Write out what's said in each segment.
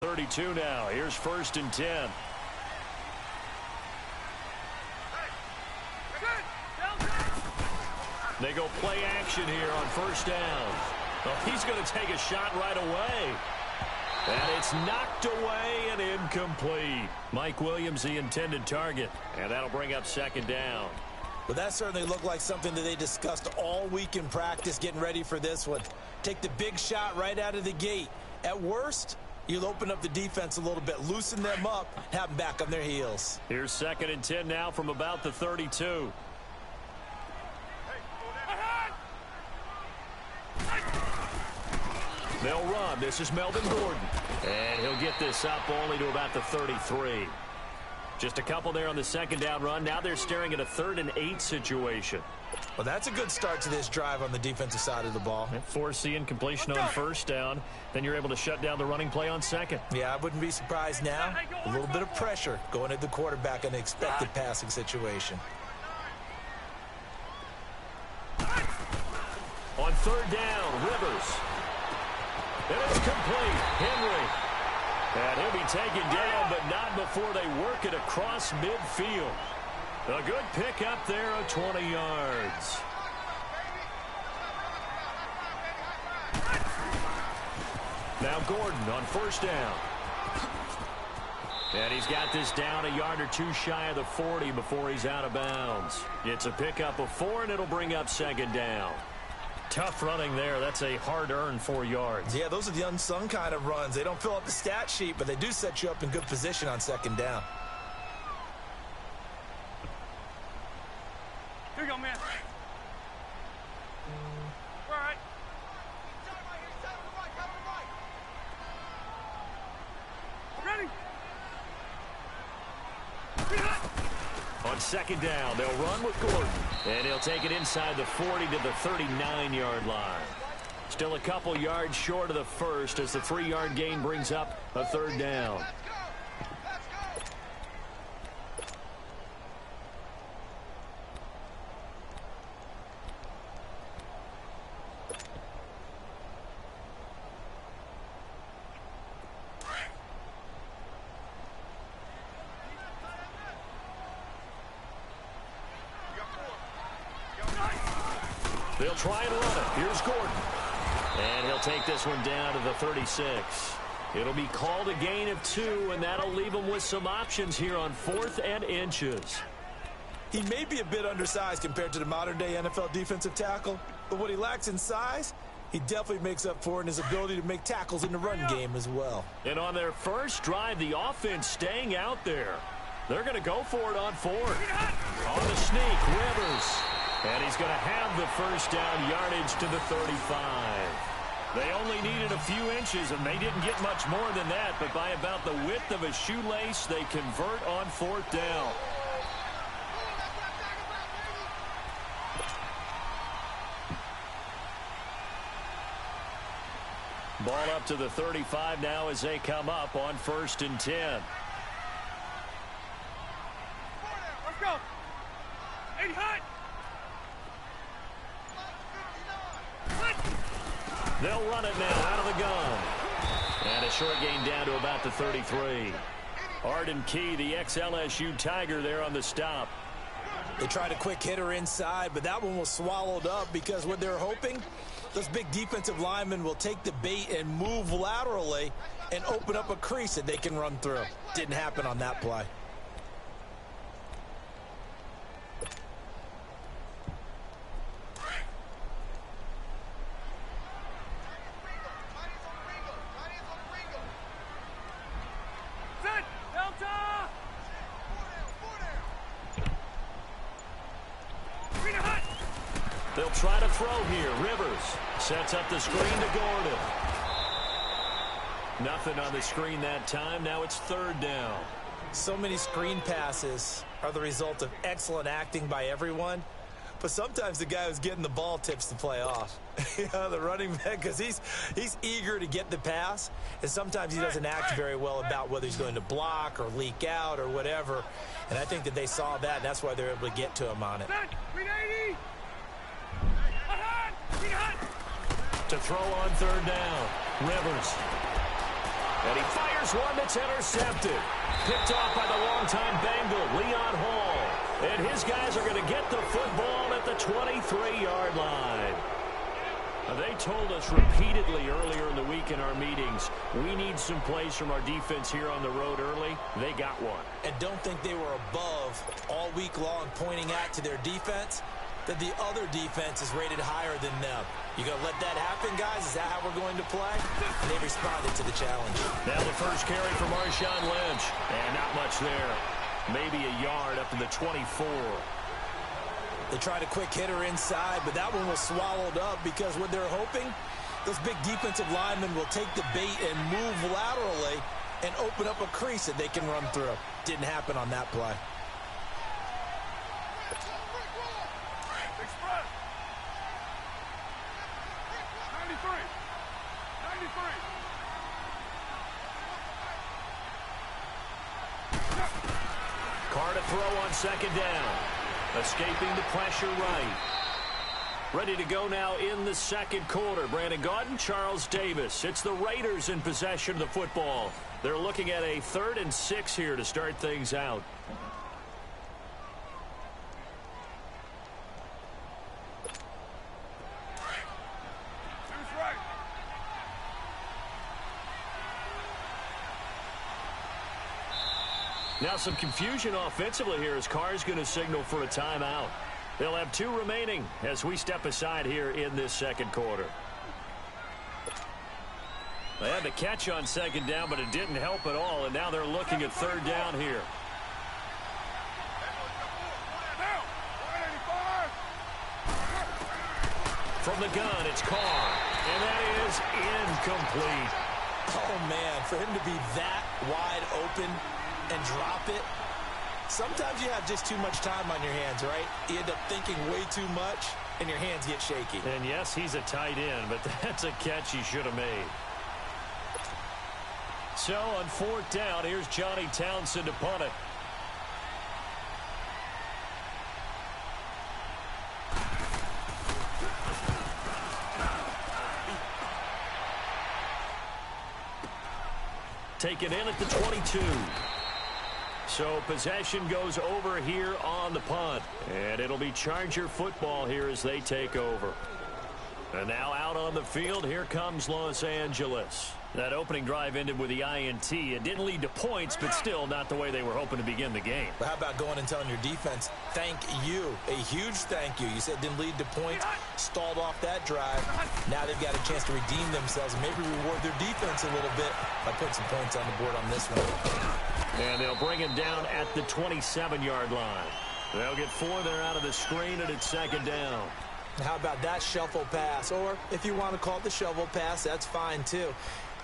32 now. Here's 1st and 10. They go play action here on 1st down. Well, he's going to take a shot right away. And it's knocked away and incomplete. Mike Williams, the intended target. And that'll bring up 2nd down. Well, that certainly looked like something that they discussed all week in practice, getting ready for this one. Take the big shot right out of the gate. At worst, you'll open up the defense a little bit, loosen them up, have them back on their heels. Here's 2nd and 10 now from about the 32. They'll run. This is Melvin Gordon. And he'll get this up only to about the 33. Just a couple there on the 2nd down run. Now they're staring at a 3rd and 8 situation. Well, that's a good start to this drive on the defensive side of the ball. Force the incompletion on 1st down. Then you're able to shut down the running play on 2nd. Yeah, I wouldn't be surprised now. A little bit of pressure going at the quarterback in an expected passing situation. On 3rd down, Rivers. And it's complete. Henry. And he'll be taken down, but not before they work it across midfield. A good pick up there of 20 yards. Now Gordon on 1st down. And he's got this down a yard or two shy of the 40 before he's out of bounds. It's a pickup of 4, and it'll bring up 2nd down. Tough running there. That's a hard-earned 4 yards. Yeah, those are the unsung kind of runs. They don't fill up the stat sheet, but they do set you up in good position on 2nd down. Here you go, man. All right. Ready. On 2nd down, they'll run with Gordon. And he'll take it inside the 40 to the 39-yard line. Still a couple yards short of the 1st as the 3-yard gain brings up a 3rd down. They'll try and run it. Here's Gordon. And he'll take this one down to the 36. It'll be called a gain of 2, and that'll leave him with some options here on 4th and inches. He may be a bit undersized compared to the modern-day NFL defensive tackle, but what he lacks in size, he definitely makes up for in his ability to make tackles in the run game as well. And on their first drive, the offense staying out there. They're going to go for it on 4th. On the sneak, Rivers. And he's going to have the 1st down yardage to the 35. They only needed a few inches, and they didn't get much more than that. But by about the width of a shoelace, they convert on 4th down. Ball up to the 35 now as they come up on 1st and 10. Let's go. 80 high. They'll run it now out of the gun. And a short gain down to about the 33. Arden Key, the ex-LSU Tiger, there on the stop. They tried a quick hitter inside, but that one was swallowed up because what they're hoping, those big defensive linemen will take the bait and move laterally and open up a crease that they can run through. Didn't happen on that play. They'll try to throw here. Rivers sets up the screen to Gordon. Nothing on the screen that time. Now it's 3rd down. So many screen passes are the result of excellent acting by everyone. But sometimes the guy who's getting the ball tips the play off. The running back, because he's eager to get the pass. And sometimes he doesn't act very well about whether he's going to block or leak out or whatever. And I think that they saw that, and that's why they're able to get to him on it. To throw on 3rd down. Rivers. And he fires one that's intercepted. Picked off by the longtime Bengal, Leon Hall. And his guys are going to get the football at the 23-yard line. They told us repeatedly earlier in the week in our meetings, we need some plays from our defense here on the road early. They got one. And don't think they were above all week long pointing at to their defense, that the other defense is rated higher than them. You going to let that happen, guys? Is that how we're going to play? And they responded to the challenge. Now the first carry for Marshawn Lynch. And not much there. Maybe a yard up to the 24. They tried a quick hitter inside, but that one was swallowed up because what they're hoping, those big defensive linemen will take the bait and move laterally and open up a crease that they can run through. Didn't happen on that play. Big spread. 93. 93. Carr to throw on second down. Escaping the pressure right. Ready to go now in the second quarter. Brandon Gaudin, Charles Davis. It's the Raiders in possession of the football. They're looking at a 3rd and 6 here to start things out. Right. Now some confusion offensively here as Carr's going to signal for a timeout. They'll have 2 remaining as we step aside here in this second quarter. They had the catch on second down, but it didn't help at all, and now they're looking at 3rd down here. From the gun, it's Carr, and that is incomplete. Oh, man, for him to be that wide open and drop it. Sometimes you have just too much time on your hands, right? You end up thinking way too much, and your hands get shaky. And yes, he's a tight end, but that's a catch he should have made. So on 4th down, here's Johnny Townsend to punt it. Taken in at the 22. So possession goes over here on the punt. And it'll be Charger football here as they take over. And now out on the field, here comes Los Angeles. That opening drive ended with the INT. It didn't lead to points, but still not the way they were hoping to begin the game. But how about going and telling your defense, thank you, a huge thank you. You said it didn't lead to points, stalled off that drive. Now they've got a chance to redeem themselves and maybe reward their defense a little bit by putting some points on the board on this one. And they'll bring him down at the 27-yard line. They'll get 4 there out of the screen, and it's second down. How about that shuffle pass? Or if you want to call it the shovel pass, that's fine too.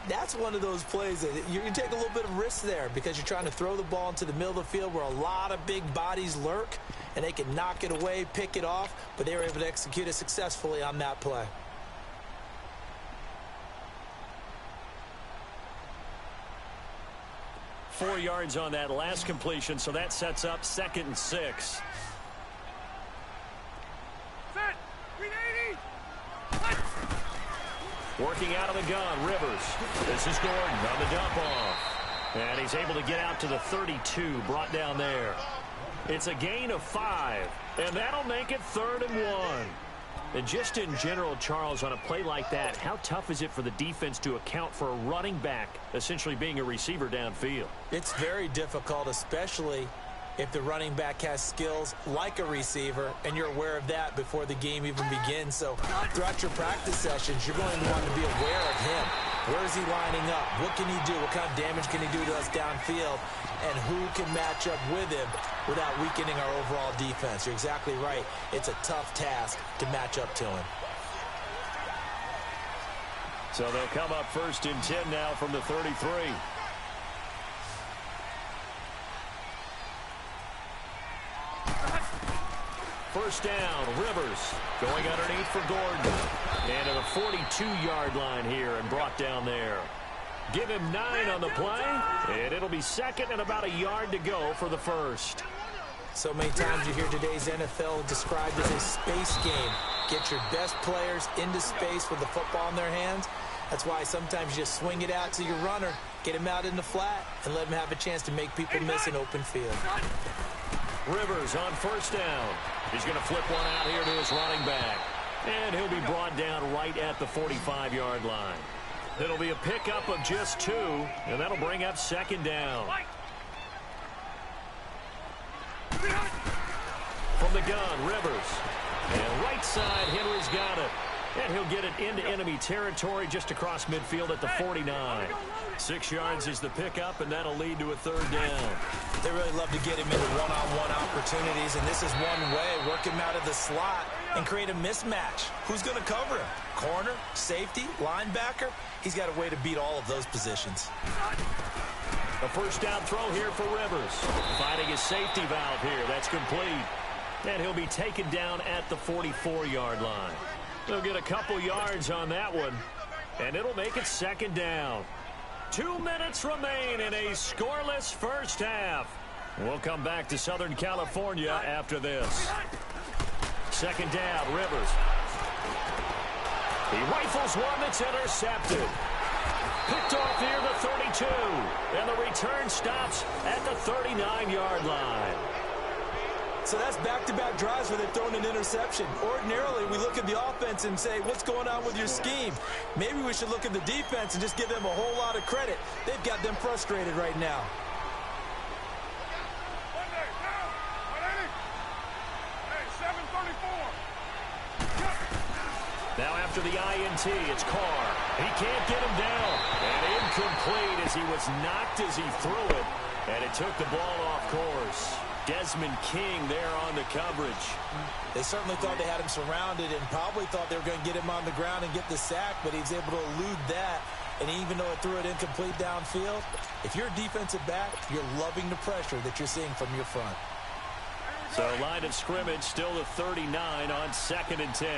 That's one of those plays that you can take a little bit of risk there because you're trying to throw the ball into the middle of the field where a lot of big bodies lurk, and they can knock it away, pick it off, but they were able to execute it successfully on that play. Four yards on that last completion, so that sets up 2nd and 6. Set. 380. Working out of the gun, Rivers. This is Gordon on the dump off. And he's able to get out to the 32, brought down there. It's a gain of 5, and that'll make it 3rd and 1. And just in general, Charles, on a play like that, how tough is it for the defense to account for a running back essentially being a receiver downfield? It's very difficult, especially if the running back has skills like a receiver, and you're aware of that before the game even begins. So throughout your practice sessions, you're going to want to be aware of him. Where is he lining up? What can he do? What kind of damage can he do to us downfield? And who can match up with him without weakening our overall defense? You're exactly right. It's a tough task to match up to him. So they'll come up 1st and 10 now from the 33. First down, Rivers going underneath for Gordon. And to the 42-yard line here and brought down there. Give him 9 on the play, and it'll be 2nd and about a yard to go for the first. So many times you hear today's NFL described as a space game. Get your best players into space with the football in their hands. That's why sometimes you just swing it out to your runner, Get him out in the flat and let him have a chance to make people miss an open field. Rivers on first down. He's going to flip one out here to his running back. And he'll be brought down right at the 45-yard line. It'll be a pickup of just 2, and that'll bring up second down. From the gun, Rivers. And right side, Henry's got it. And he'll get it into enemy territory just across midfield at the 49. 6 yards is the pickup, and that'll lead to a third down. They really love to get him into one-on-one opportunities, and this is one way. Work him out of the slot and create a mismatch. Who's going to cover him? Corner, safety, linebacker? He's got a way to beat all of those positions. A first down throw here for Rivers. Finding his safety valve here. That's complete. And he'll be taken down at the 44-yard line. They'll get a couple yards on that one, and it'll make it second down. 2 minutes remain in a scoreless first half. We'll come back to Southern California after this. Second down, Rivers. He rifles one that's intercepted. Picked off near the 32, and the return stops at the 39-yard line. So that's back-to-back drives where they've thrown an interception. Ordinarily, we look at the offense and say, what's going on with your scheme? Maybe we should look at the defense and just give them a whole lot of credit. They've got them frustrated right now. Now after the INT, it's Carr. He can't get him down. And incomplete as he was knocked as he threw it. And it took the ball off course. Desmond King there on the coverage. They certainly thought they had him surrounded and probably thought they were going to get him on the ground and get the sack, but he was able to elude that. And even though it threw it incomplete downfield, if you're a defensive back, you're loving the pressure that you're seeing from your front. So line of scrimmage still the 39 on 2nd and 10.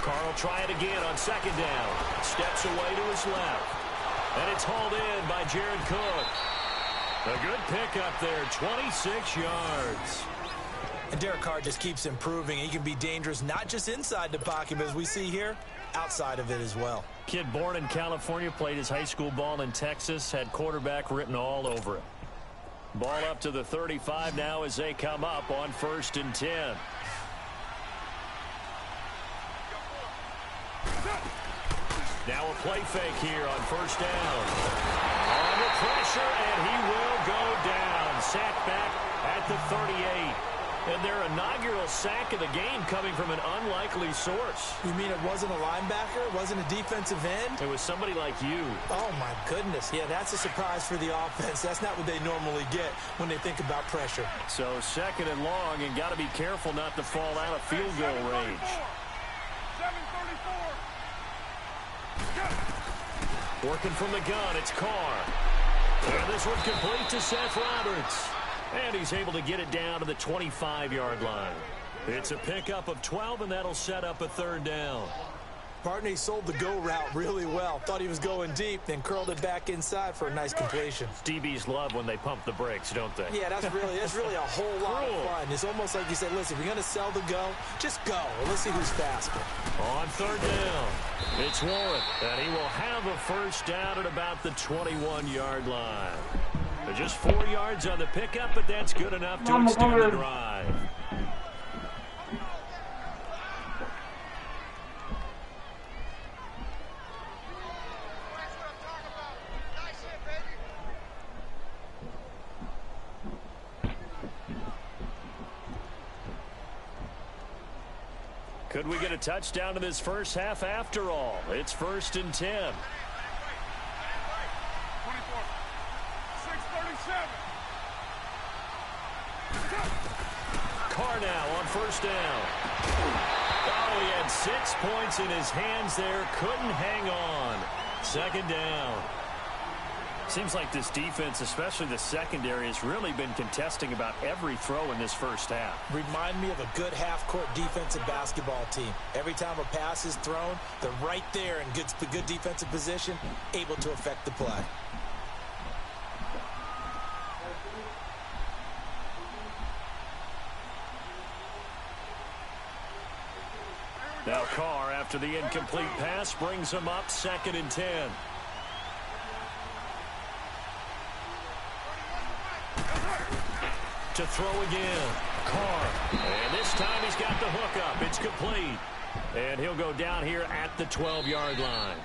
Carr will try it again on second down. Steps away to his left. And it's hauled in by Jared Cook. A good pickup there, 26 yards. And Derek Carr just keeps improving. He can be dangerous not just inside the pocket, but as we see here, outside of it as well. Kid born in California, played his high school ball in Texas, had quarterback written all over it. Ball up to the 35 now as they come up on 1st and 10. Now a play fake here on 1st down. Under pressure, and he will go down. Sacked back at the 38. And their inaugural sack of the game coming from an unlikely source. You mean it wasn't a linebacker? It wasn't a defensive end? It was somebody like you. Oh, my goodness. Yeah, that's a surprise for the offense. That's not what they normally get when they think about pressure. So 2nd and long, and got to be careful not to fall out of field goal range. 7:34. Working from the gun, it's Carr. And this one complete to Seth Roberts. And he's able to get it down to the 25-yard line. It's a pickup of 12, and that'll set up a 3rd down. Partner sold the go route really well. Thought he was going deep, then curled it back inside for a nice completion. DBs love when they pump the brakes, don't they? Yeah, that's really a whole lot of fun. It's almost like you said, listen, if you're going to sell the go, just go. Let's see who's faster. On 3rd down, it's Warren, and he will have a first down at about the 21-yard line. Just 4 yards on the pickup, but that's good enough to extend the drive. Could we get a touchdown to this first half after all? It's 1st and 10. 24. 6:37. Carr now on 1st down. Oh, he had 6 points in his hands there. Couldn't hang on. 2nd down. Seems like this defense, especially the secondary, has really been contesting about every throw in this first half. Remind me of a good half-court defensive basketball team. Every time a pass is thrown, they're right there in good defensive position, able to affect the play. Now Carr, after the incomplete pass, brings him up 2nd and 10. To throw again. Carr. And this time he's got the hook up. It's complete. And he'll go down here at the 12-yard line.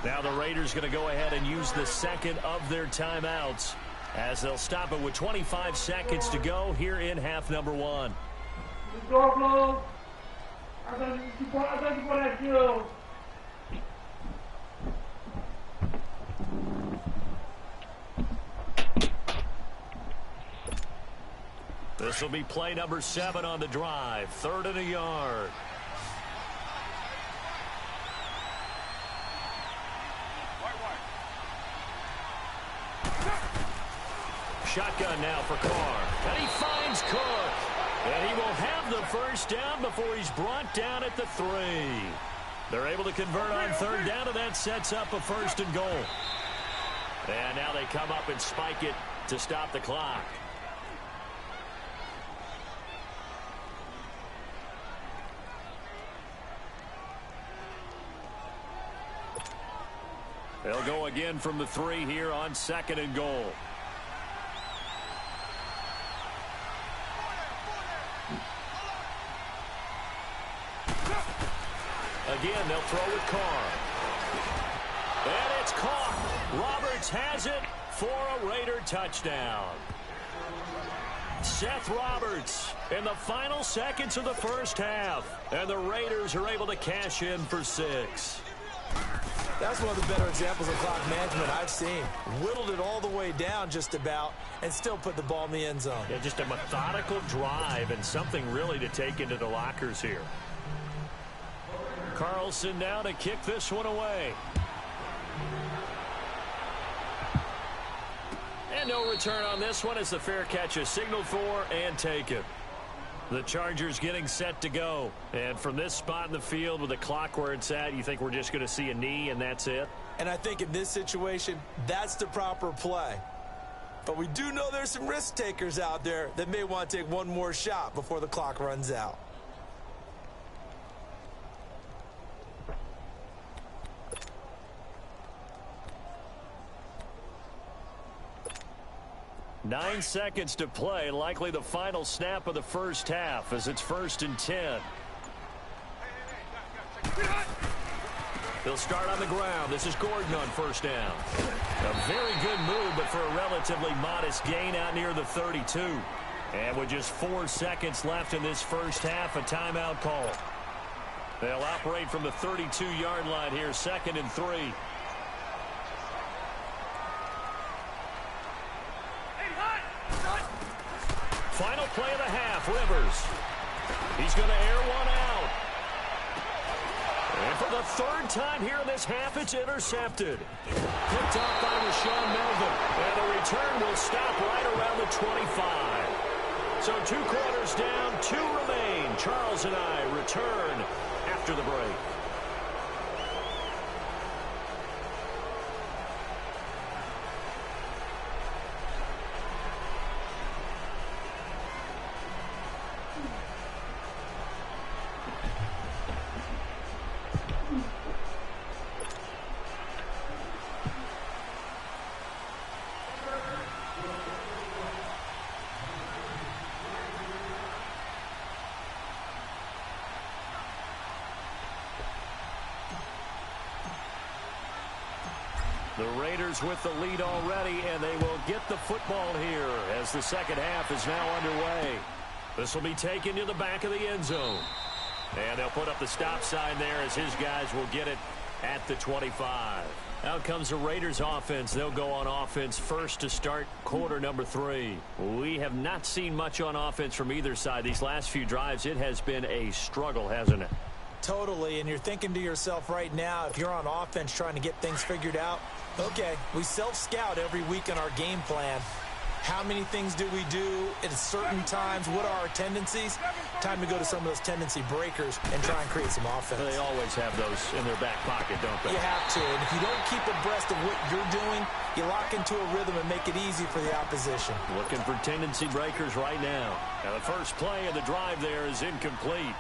Now the Raiders going to go ahead and use the second of their timeouts as they'll stop it with 25 seconds to go here in half number 1. This will be play number 7 on the drive. 3rd and a yard. Shotgun now for Carr. And he finds Cook. And he will have the first down before he's brought down at the 3. They're able to convert on 3rd down, and that sets up a 1st and goal. And now they come up and spike it to stop the clock. They'll go again from the 3 here on 2nd and goal. Again, they'll throw with Carr. And it's caught. Roberts has it for a Raider touchdown. Seth Roberts in the final seconds of the first half. And the Raiders are able to cash in for 6. That's one of the better examples of clock management I've seen. Whittled it all the way down just about and still put the ball in the end zone. Yeah, just a methodical drive and something really to take into the lockers here. Carlson now to kick this one away. And no return on this one as the fair catch is signaled for and taken. The Chargers getting set to go. And from this spot in the field with the clock where it's at, you think we're just going to see a knee and that's it? And I think in this situation, that's the proper play. But we do know there's some risk takers out there that may want to take one more shot before the clock runs out. Nine seconds to play, likely the final snap of the first half as it's 1st and 10. They'll start on the ground. This is Gordon on 1st down. A very good move, but for a relatively modest gain out near the 32. And with just 4 seconds left in this first half, a timeout call. They'll operate from the 32-yard line here, 2nd and 3. Final play of the half, Rivers. He's going to air one out. And for the 3rd time here in this half, it's intercepted. Picked up by Rashawn Melvin. And the return will stop right around the 25. So 2 quarters down, 2 remain. Charles and I return after the break. The Raiders with the lead already, and they will get the football here as the second half is now underway. This will be taken to the back of the end zone. And they'll put up the stop sign there as his guys will get it at the 25. Out comes the Raiders offense. They'll go on offense first to start quarter number 3. We have not seen much on offense from either side. These last few drives, it has been a struggle, hasn't it? Totally, and you're thinking to yourself right now, if you're on offense trying to get things figured out, okay, we self-scout every week in our game plan. How many things do we do at certain times? What are our tendencies? Time to go to some of those tendency breakers and try and create some offense. They always have those in their back pocket, don't they? You have to, and if you don't keep abreast of what you're doing, you lock into a rhythm and make it easy for the opposition. Looking for tendency breakers right now. Now the first play of the drive there is incomplete.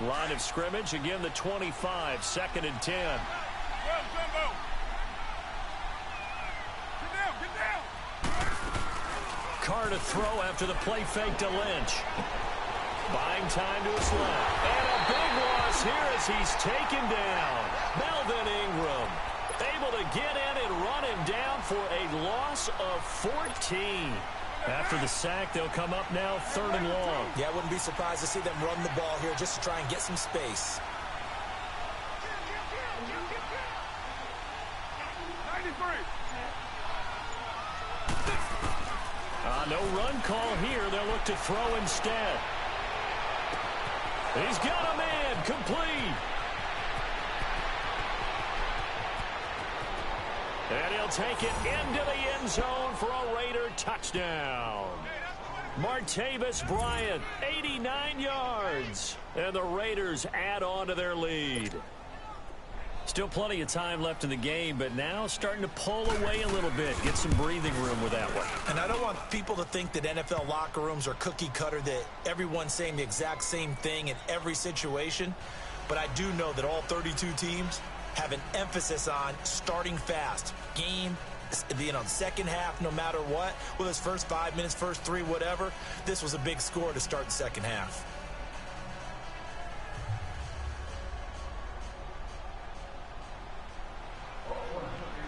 Line of scrimmage, again the 25, 2nd and 10. Well, Jumbo. Get down. Carr to throw after the play fake to Lynch. Buying time to his left. And a big loss here as he's taken down. Melvin Ingram able to get in and run him down for a loss of 14. After the sack, they'll come up now 3rd and long. Yeah, I wouldn't be surprised to see them run the ball here just to try and get some space. 93. No run call here. They'll look to throw instead. He's got a man, complete. And he'll take it into the end zone for a Raider touchdown. Martavis Bryant, 89 yards. And the Raiders add on to their lead. Still plenty of time left in the game, but now starting to pull away a little bit. Get some breathing room with that one. And I don't want people to think that NFL locker rooms are cookie cutter, that everyone's saying the exact same thing in every situation. But I do know that all 32 teams have an emphasis on starting fast. Game, second half, no matter what. Whether it's first 5 minutes, first 3, whatever. This was a big score to start the second half.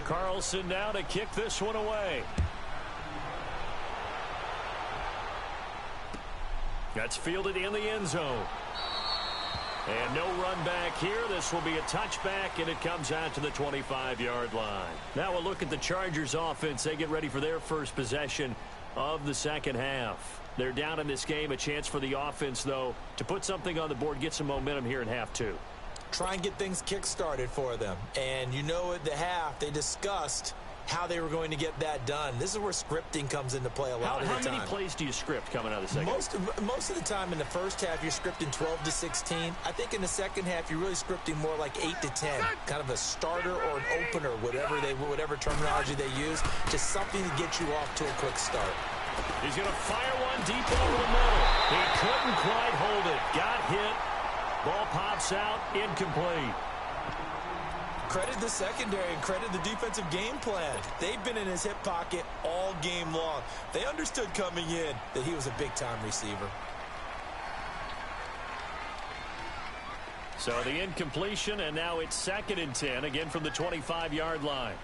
Carlson now to kick this one away. That's fielded in the end zone. And no run back here. This will be a touchback, and it comes out to the 25-yard line. Now we'll look at the Chargers offense. They get ready for their first possession of the second half. They're down in this game. A chance for the offense, though, to put something on the board, get some momentum here in half 2. Try and get things kick-started for them. And you know at the half, they discussed how they were going to get that done. This is where scripting comes into play a lot of the time. How many plays do you script coming out of the second half? Most of the time in the first half, you're scripting 12 to 16. I think in the second half, you're really scripting more like 8 to 10. Kind of a starter or an opener, whatever terminology they use. Just something to get you off to a quick start. He's going to fire one deep over the middle. He couldn't quite hold it. Got hit. Ball pops out, incomplete. Credit the secondary and credit the defensive game plan. They've been in his hip pocket all game long. They understood coming in that he was a big-time receiver. So the incompletion, and now it's 2nd and 10, again from the 25-yard line.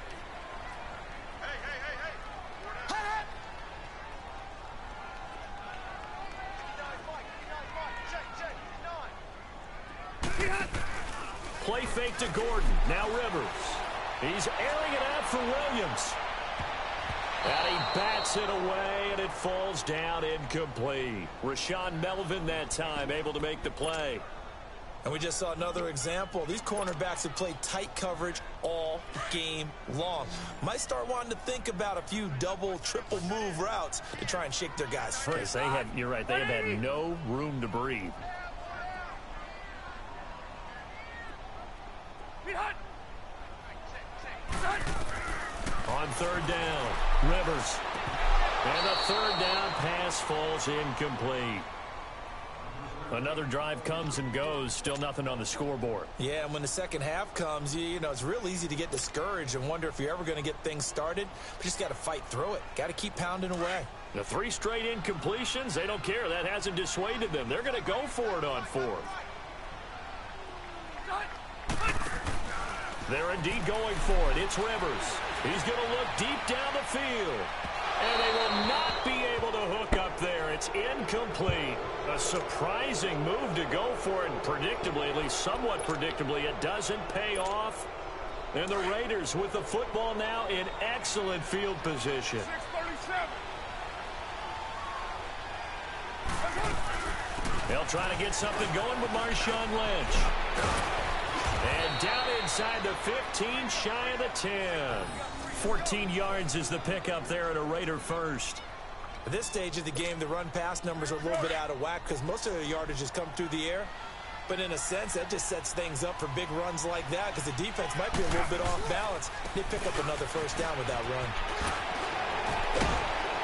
Play fake to Gordon. Now Rivers. He's airing it out for Williams. And he bats it away, and it falls down incomplete. Rashaan Melvin that time able to make the play. And we just saw another example. These cornerbacks have played tight coverage all game long. Might start wanting to think about a few double, triple move routes to try and shake their guys free. You're right, they have had no room to breathe. On 3rd down, Rivers. And the 3rd down pass falls incomplete. Another drive comes and goes. Still nothing on the scoreboard. Yeah, and when the second half comes, you know, it's real easy to get discouraged and wonder if you're ever going to get things started. But just got to fight through it. Got to keep pounding away. The 3 straight incompletions, they don't care. That hasn't dissuaded them. They're going to go for it on 4th. They're indeed going for it. It's Rivers. He's going to look deep down the field. And they will not be able to hook up there. It's incomplete. A surprising move to go for it. And predictably, at least somewhat predictably, it doesn't pay off. And the Raiders with the football now in excellent field position. 637. They'll try to get something going with Marshawn Lynch. And down inside the 15, shy of the 10. 14 yards is the pickup there at a Raider first. At this stage of the game, the run-pass numbers are a little bit out of whack because most of the yardage has come through the air. But in a sense, that just sets things up for big runs like that because the defense might be a little bit off balance. They pick up another first down with that run.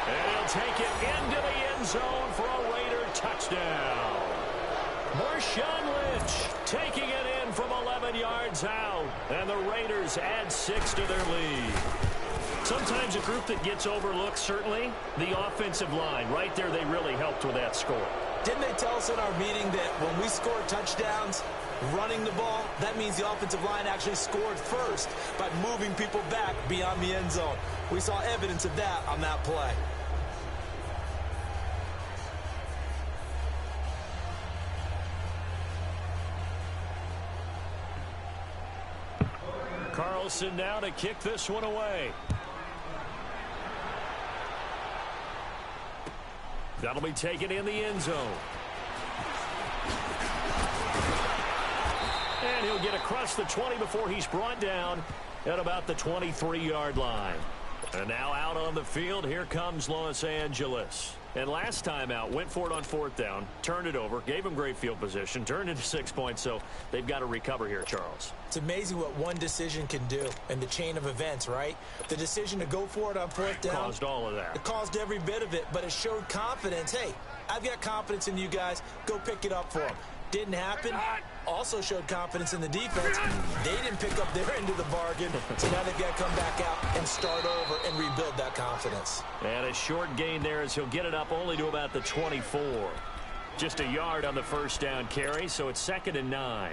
And he'll take it into the end zone for a Raider touchdown. Marshawn Lynch taking it in from 11 yards out. And the Raiders add 6 to their lead. Sometimes a group that gets overlooked, certainly, the offensive line. Right there, they really helped with that score. Didn't they tell us in our meeting that when we score touchdowns running the ball, that means the offensive line actually scored first by moving people back beyond the end zone? We saw evidence of that on that play. Carlson now to kick this one away. That'll be taken in the end zone. And he'll get across the 20 before he's brought down at about the 23-yard line. And now out on the field, here comes Los Angeles. And last time out, went for it on 4th down, turned it over, gave him great field position, turned into 6 points, so they've got to recover here, Charles. It's amazing what one decision can do in the chain of events, right? The decision to go for it on 4th down caused all of that. It caused every bit of it, but it showed confidence. Hey, I've got confidence in you guys. Go pick it up for them. Didn't happen. Also showed confidence in the defense. They didn't pick up their end of the bargain, so now they've got to come back out and start over and rebuild that confidence. And a short gain there as he'll get it up only to about the 24. Just a yard on the first down carry, so it's 2nd and 9.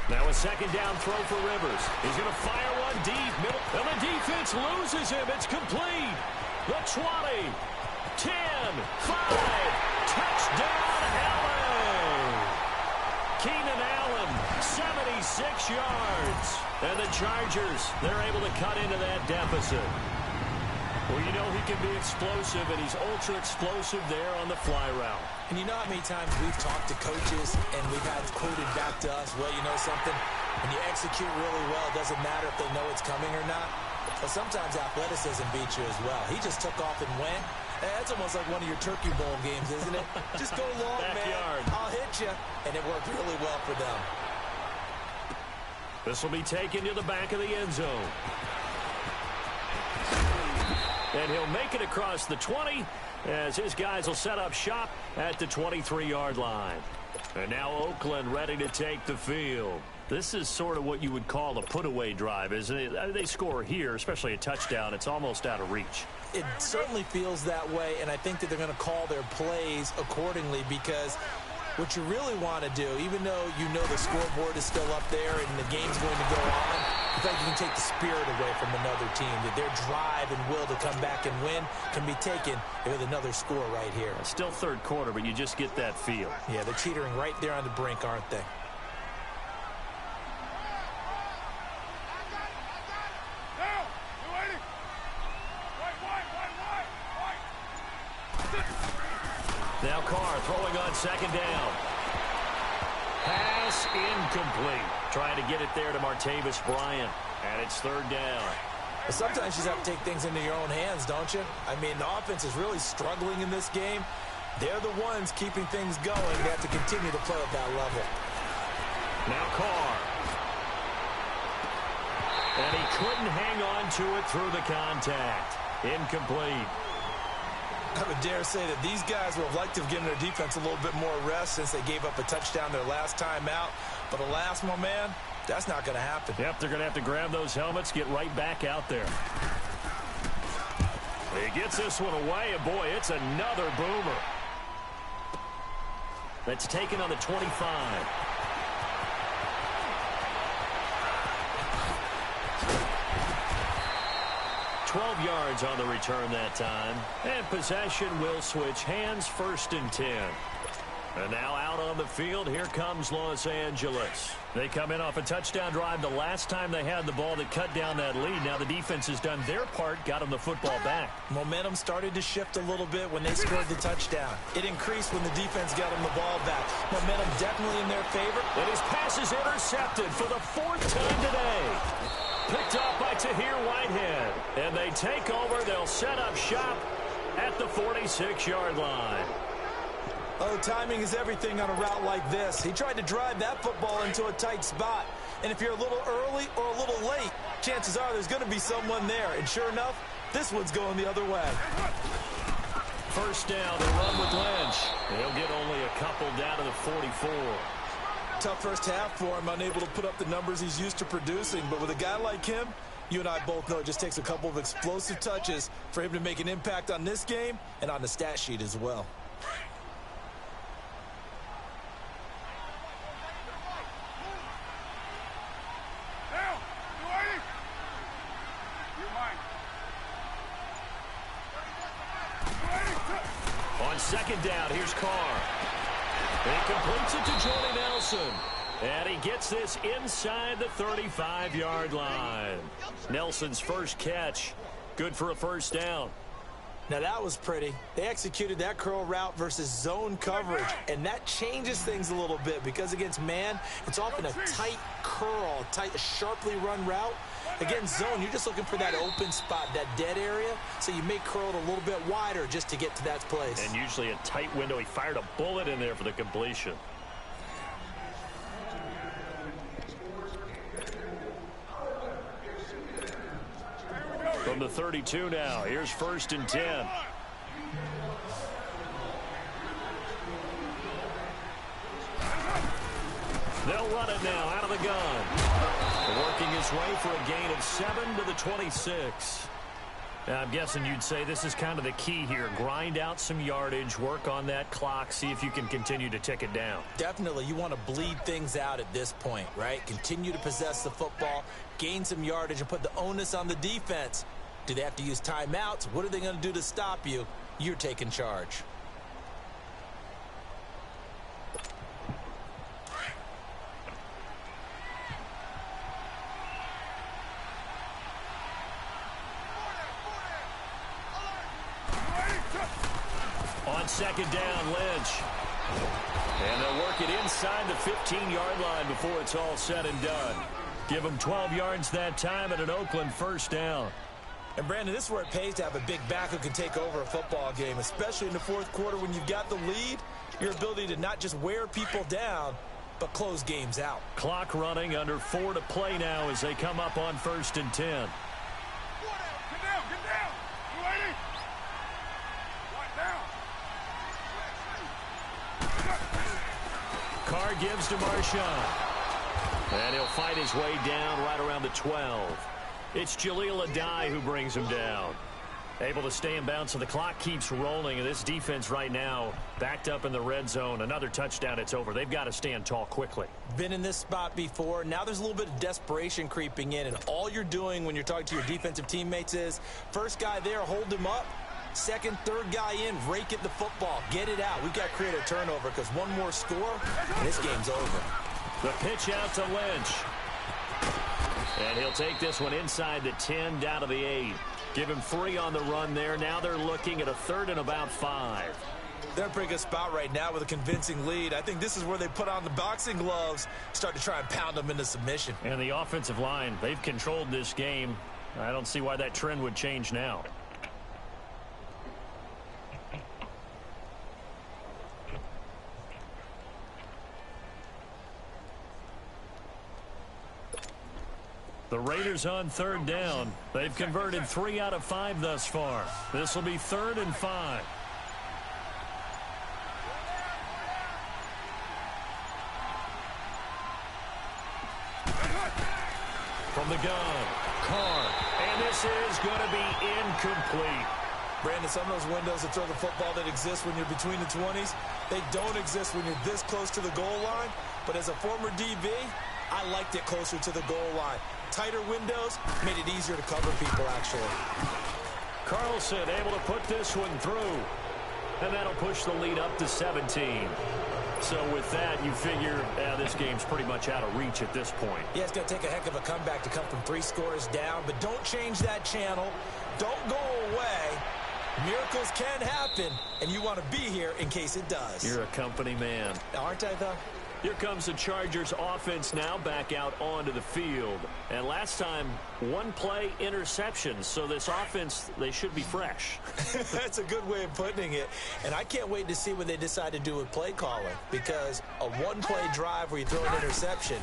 Now a 2nd down throw for Rivers. He's going to fire one deep. Middle, and the defense loses him. It's complete. The 20, 10, 5. Touchdown, LA. Keenan Allen, 76 yards. And the Chargers, they're able to cut into that deficit. Well, you know he can be explosive, and he's ultra-explosive there on the fly route. And you know how many times we've talked to coaches and we've had quoted back to us, well, you know something? When you execute really well, it doesn't matter if they know it's coming or not. But sometimes athleticism beats you as well. He just took off and went. That's almost like one of your Turkey Bowl games, isn't it? Just go long, man. I'll hit you. And it worked really well for them. This will be taken to the back of the end zone. And he'll make it across the 20 as his guys will set up shop at the 23-yard line. And now Oakland ready to take the field. This is sort of what you would call a put-away drive, isn't it? They score here, especially a touchdown. It's almost out of reach. It certainly feels that way, and I think that they're going to call their plays accordingly because what you really want to do, even though you know the scoreboard is still up there and the game's going to go on, I think you can take the spirit away from another team. That their drive and will to come back and win can be taken with another score right here. It's still 3rd quarter, but you just get that feel. Yeah, they're teetering right there on the brink, aren't they? Now Carr throwing on 2nd down. Pass incomplete. Trying to get it there to Martavis Bryant. And it's 3rd down. Well, sometimes you just have to take things into your own hands, don't you? I mean, the offense is really struggling in this game. They're the ones keeping things going. They have to continue to play at that level. Now Carr. And he couldn't hang on to it through the contact. Incomplete. I would dare say that these guys would have liked to have given their defense a little bit more rest since they gave up a touchdown their last time out. But alas, my man, that's not going to happen. Yep, they're going to have to grab those helmets, get right back out there. He gets this one away, and boy, it's another boomer. That's taken on the 25. 12 yards on the return that time. And possession will switch hands, 1st and 10. And now out on the field, here comes Los Angeles. They come in off a touchdown drive the last time they had the ball that cut down that lead. Now the defense has done their part, got them the football back. Momentum started to shift a little bit when they scored the touchdown. It increased when the defense got them the ball back. Momentum definitely in their favor. And his pass is intercepted for the 4th time today. Picked off by Tahir Whitehead. And they take over. They'll set up shop at the 46-yard line. Oh, timing is everything on a route like this. He tried to drive that football into a tight spot. And if you're a little early or a little late, chances are there's going to be someone there. And sure enough, this one's going the other way. First down, they run with Lynch. He'll get only a couple down to the 44. Tough first half for him, unable to put up the numbers he's used to producing. But with a guy like him, you and I both know it just takes a couple of explosive touches for him to make an impact on this game and on the stat sheet as well. On second down, here's Carr. He completes it to Jordy Nelson. And he gets this inside the 35-yard line. Nelson's first catch. Good for a first down. Now that was pretty. They executed that curl route versus zone coverage, and that changes things a little bit because against man, it's often a tight curl, tight, sharply run route. Against zone, you're just looking for that open spot, that dead area, so you may curl it a little bit wider just to get to that place. And usually a tight window. He fired a bullet in there for the completion. From the 32 now, here's 1st and 10. They'll run it now out of the gun. Working his way for a gain of 7 to the 26. Now, I'm guessing you'd say this is kind of the key here. Grind out some yardage, work on that clock, see if you can continue to tick it down. Definitely, you want to bleed things out at this point, right? Continue to possess the football, gain some yardage, and put the onus on the defense. Do they have to use timeouts? What are they going to do to stop you? You're taking charge. On second down, Lynch. And they'll work it inside the 15-yard line before it's all said and done. Give them 12 yards that time and an Oakland first down. And, Brandon, this is where it pays to have a big back who can take over a football game, especially in the fourth quarter when you've got the lead. Your ability to not just wear people down, but close games out. Clock running, under 4 to play now as they come up on 1st and 10. Get down, get down. You ready? Right down. Carr gives to Marshawn. And he'll fight his way down right around the 12. It's Jaleel Adai who brings him down. Able to stay in bounds, so the clock keeps rolling. And this defense right now backed up in the red zone. Another touchdown, it's over. They've got to stand tall quickly. Been in this spot before. Now there's a little bit of desperation creeping in. And all you're doing when you're talking to your defensive teammates is, first guy there, hold him up. Second, third guy in, rake at the football. Get it out. We've got to create a turnover because one more score, and this game's over. The pitch out to Lynch. And he'll take this one inside the 10, down to the 8. Give him 3 on the run there. Now they're looking at a 3rd and about 5. They're in a pretty good spot right now with a convincing lead. I think this is where they put on the boxing gloves, start to try and pound them into submission. And the offensive line, they've controlled this game. I don't see why that trend would change now. The Raiders on 3rd down. They've converted 3 out of 5 thus far. This will be 3rd and 5. From the gun, Carr. And this is going to be incomplete. Brandon, some of those windows to throw the football that exist when you're between the 20s, they don't exist when you're this close to the goal line. But as a former DB, I liked it closer to the goal line. Tighter windows made it easier to cover people, actually. Carlson able to put this one through. And that'll push the lead up to 17. So with that, you figure this game's pretty much out of reach at this point. Yeah, it's going to take a heck of a comeback to come from 3 scores down. But don't change that channel. Don't go away. Miracles can happen, and you want to be here in case it does. You're a company man. Aren't I, though? Here comes the Chargers offense now back out onto the field. And last time, one play interception. So this offense, they should be fresh. That's a good way of putting it. And I can't wait to see what they decide to do with play calling. Because a one-play drive where you throw an interception,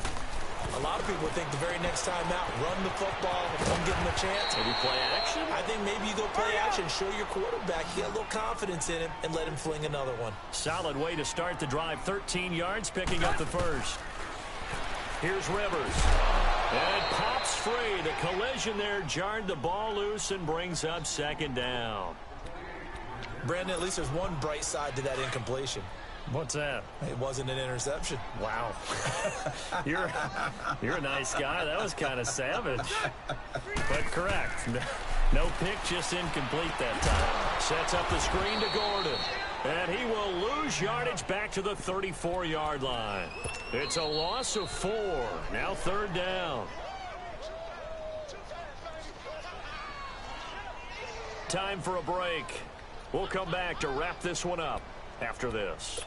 a lot of people think the very next time out, run the football, don't give them a chance. Maybe play action? I think maybe you go play action, show your quarterback, you get a little confidence in him, and let him fling another one. Solid way to start the drive. 13 yards, picking up the first. Here's Rivers. And pops free. The collision there jarred the ball loose and brings up second down. Brandon, at least there's one bright side to that incompletion. What's that? It wasn't an interception. Wow. You're a nice guy. That was kind of savage. But correct. No pick, just incomplete that time. Sets up the screen to Gordon. And he will lose yardage back to the 34-yard line. It's a loss of 4. Now third down. Time for a break. We'll come back to wrap this one up after this.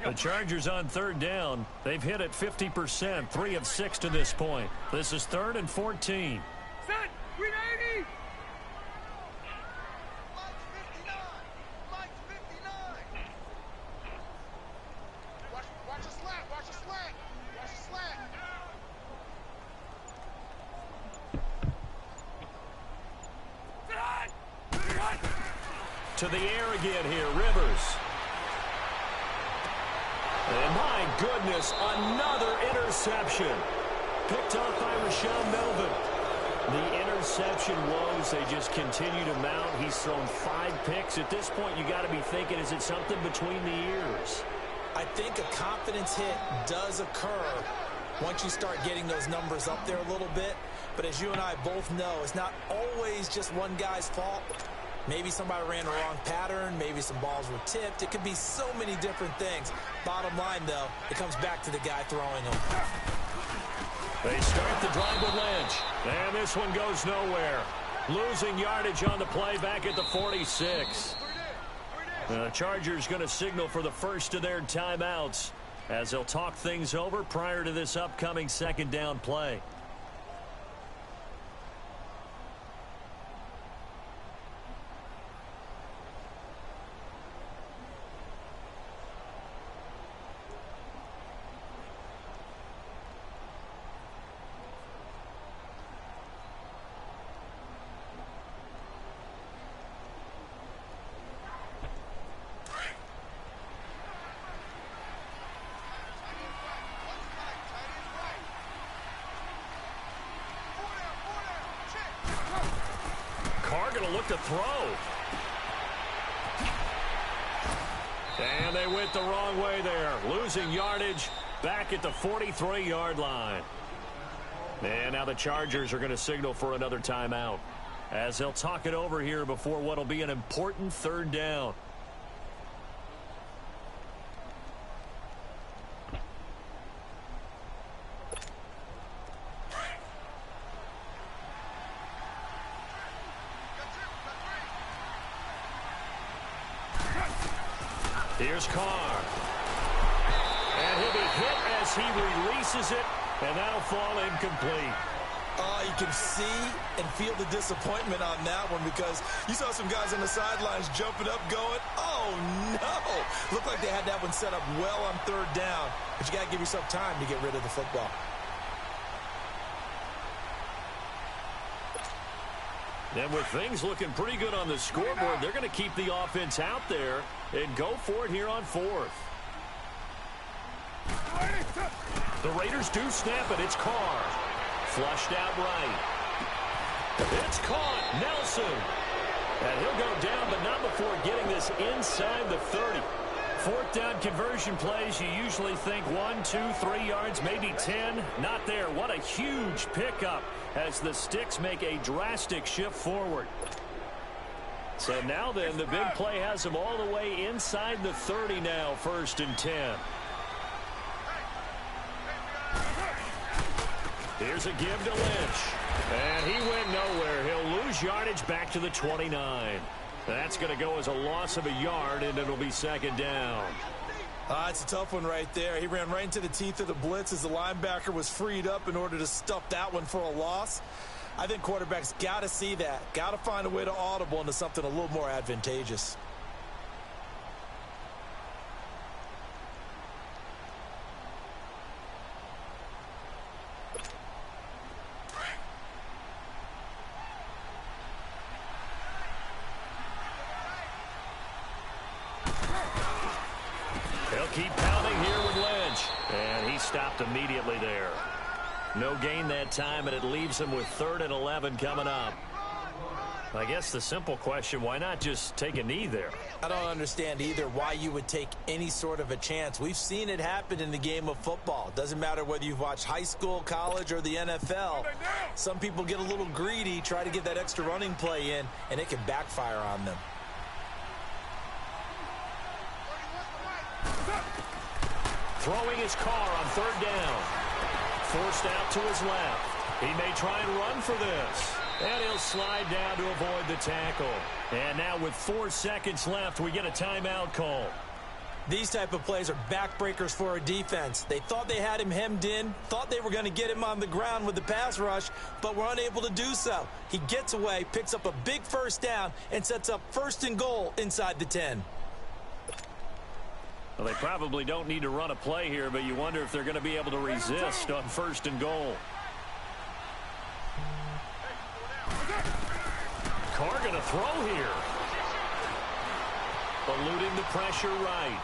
The Chargers on third down. They've hit it 50%, 3 of 6 to this point. This is 3rd and 14. Set. 380. Mike's 59. Watch the slant. Watch the slant. Watch the slant. To the air again here, Rivers. And my goodness, another interception. Picked off by Rashaan Melvin. The interception woes, they just continue to mount. He's thrown 5 picks. At this point, you got to be thinking, is it something between the ears? I think a confidence hit does occur once you start getting those numbers up there a little bit. But as you and I both know, it's not always just one guy's fault. Maybe somebody ran a wrong pattern. Maybe some balls were tipped. It could be so many different things. Bottom line, though, it comes back to the guy throwing them. They start the drive with Lynch. And this one goes nowhere. Losing yardage on the play back at the 46. The Chargers going to signal for the first of their timeouts as they'll talk things over prior to this upcoming second down play. Going to look to throw. And they went the wrong way there. Losing yardage back at the 43-yard line. And now the Chargers are going to signal for another timeout as they'll talk it over here before what will be an important third down. Here's Carr. And he'll be hit as he releases it, and that'll fall incomplete. You can see and feel the disappointment on that one because you saw some guys on the sidelines jumping up going, oh, no. Looked like they had that one set up well on third down, but you got to give yourself time to get rid of the football. And with things looking pretty good on the scoreboard, they're going to keep the offense out there and go for it here on 4th. The Raiders do snap it. It's Carr. Flushed out right. It's caught. Nelson. And he'll go down, but not before getting this inside the 30. 4th down conversion plays, you usually think 1, 2, 3 yards, maybe 10. Not there. What a huge pickup as the Sticks make a drastic shift forward. So now then, the big play has them all the way inside the 30 now, 1st and 10. Here's a give to Lynch. And he went nowhere. He'll lose yardage back to the 29. That's going to go as a loss of a yard, and it'll be second down. It's a tough one right there. He ran right into the teeth of the blitz as the linebacker was freed up in order to stuff that one for a loss. I think quarterbacks got to see that. Got to find a way to audible into something a little more advantageous. They'll keep pounding here with Lynch. And he stopped immediately there. No gain that time, and it leaves him with 3rd and 11 coming up. I guess the simple question, why not just take a knee there? I don't understand either why you would take any sort of a chance. We've seen it happen in the game of football. Doesn't matter whether you've watched high school, college, or the NFL. Some people get a little greedy, try to get that extra running play in, and it can backfire on them. Throwing his car on 3rd down. Forced out to his left. He may try and run for this. And he'll slide down to avoid the tackle. And now with 4 seconds left, we get a timeout call. These type of plays are backbreakers for a defense. They thought they had him hemmed in, thought they were going to get him on the ground with the pass rush, but were unable to do so. He gets away, picks up a big 1st down, and sets up 1st and goal inside the 10. Well, they probably don't need to run a play here, but you wonder if they're going to be able to resist on 1st and goal. Carr going to throw here. Eluding the pressure right.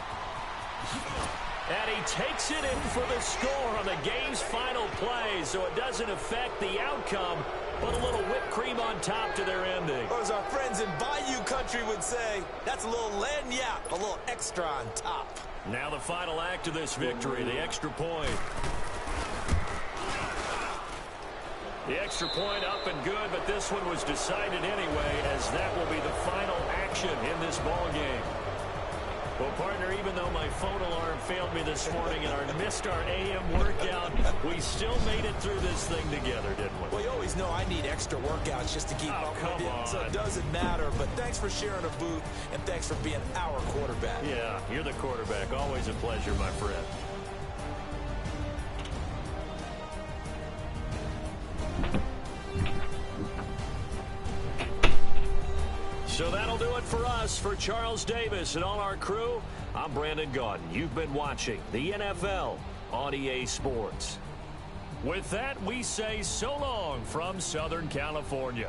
And he takes it in for the score on the game's final play, so it doesn't affect the outcome, but a little whipped cream on top to their ending. Or as our friends in Bayou Country would say, that's a little lagniappe, a little extra on top. Now the final act of this victory, the extra point. The extra point up and good, but this one was decided anyway, as that will be the final action in this ball game. Well, partner, even though my phone alarm failed me this morning and I missed our AM workout, we still made it through this thing together, didn't we? Well, you always know I need extra workouts just to keep up with you, so it doesn't matter. But thanks for sharing a booth, and thanks for being our quarterback. Yeah, you're the quarterback. Always a pleasure, my friend. So that'll do it for us. For Charles Davis and all our crew, I'm Brandon Gaudin. You've been watching the NFL on EA Sports. With that, we say so long from Southern California.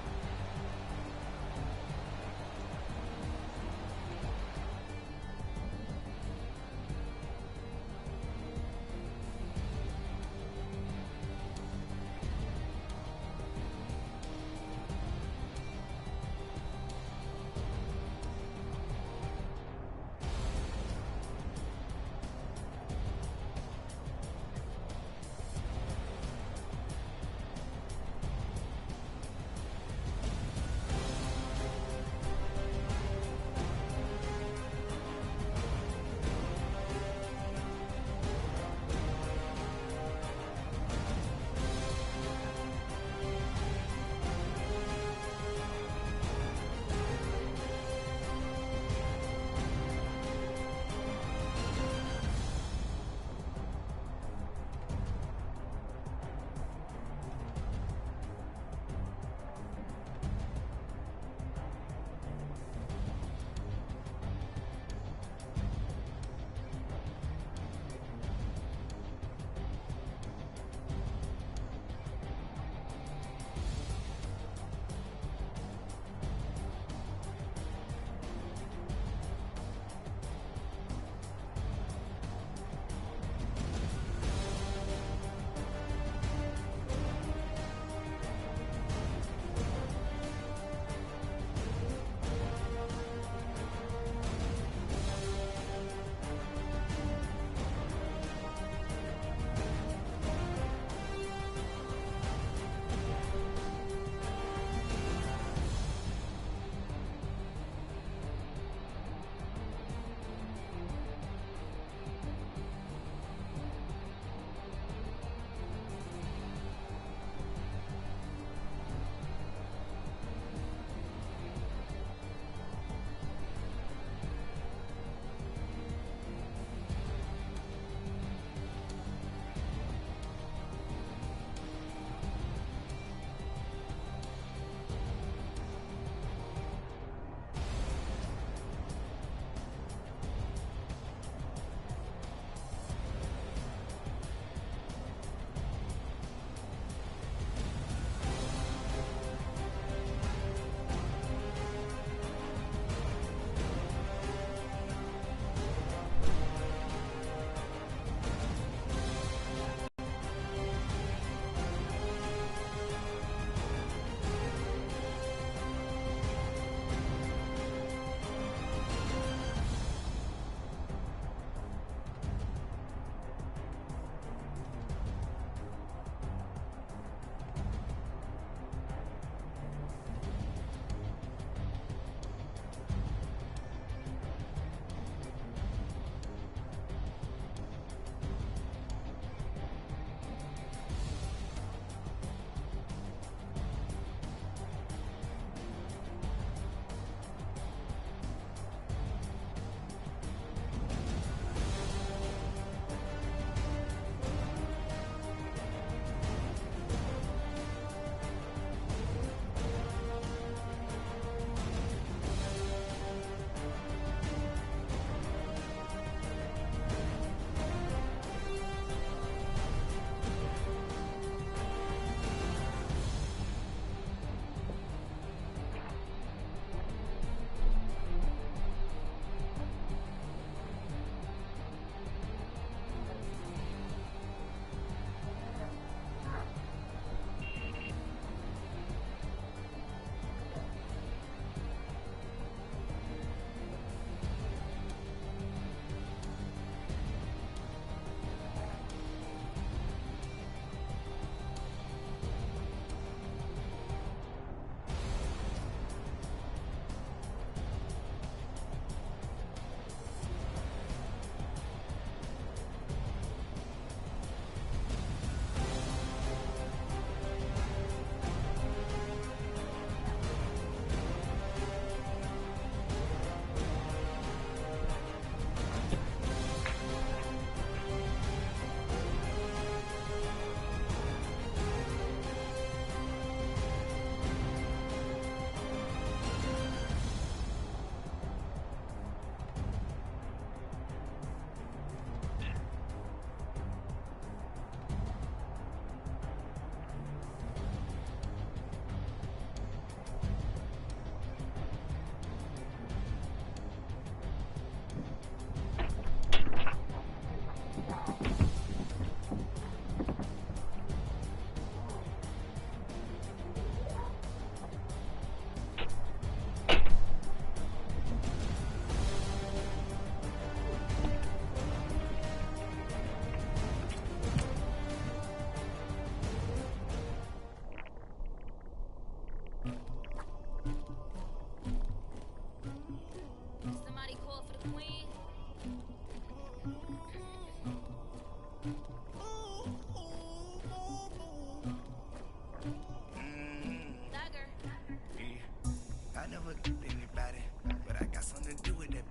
never did anybody, but I got something to do with it.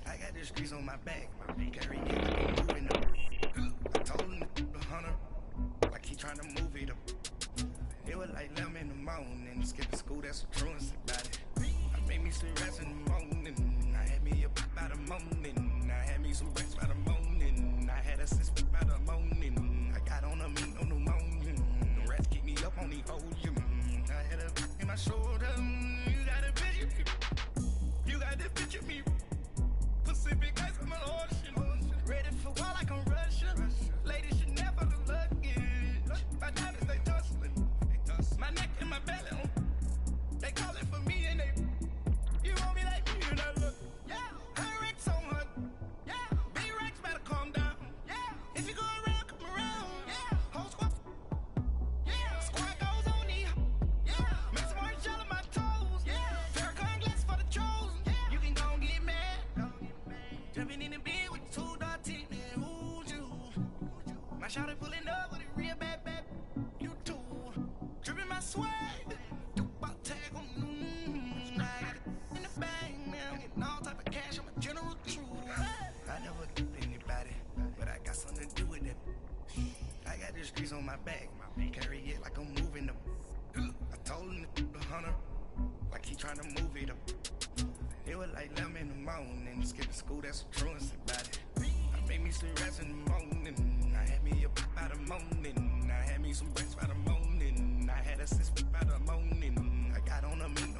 I got the streets on my back, carry it like I'm moving up. I told him the hunter, like he trying to move it up. It was like 11 in the morning, skipping school, that's a truancy about it. I made me some rest in the morning, I had me up by the morning, I had me some rest by the morning, I had a sense by the morning, I got on a meat on the morning, the rats keep me up on the ocean, I had a in my shoulder, you got a picture, you got the picture me, Pacific ice on my ocean, ready for war like I'm Russian, ladies should never look lucky, my diamonds they tussling, my neck and my belly, they calling for me and they, you want me like me and I look, yeah, her Rex on her, yeah, B-Rex better calm down, yeah, if you go around, come around, yeah, whole squad, yeah, squad goes on me, yeah, make some orange gel on my toes, yeah, Farrakhan glass for the trolls, yeah, you can go and get mad, jumping in the bed with 2 dark teeth, man, who's you, my shawty pulling up with a real bad, you too, dripping my swag, about tag on, I got it in the bag now, getting all type of cash, I'm a general true, I never did anybody, but I got something to do with it, I got the streets on my back, carry it like I'm moving up, I told him the hunter, like he trying to move it up, it was like 11 in the morning, skipping school, that's a truancy about it, I made me some rest in the morning, I had me up by the morning, I had me some rest by the morning, I had a sense by the morning, I got on a meat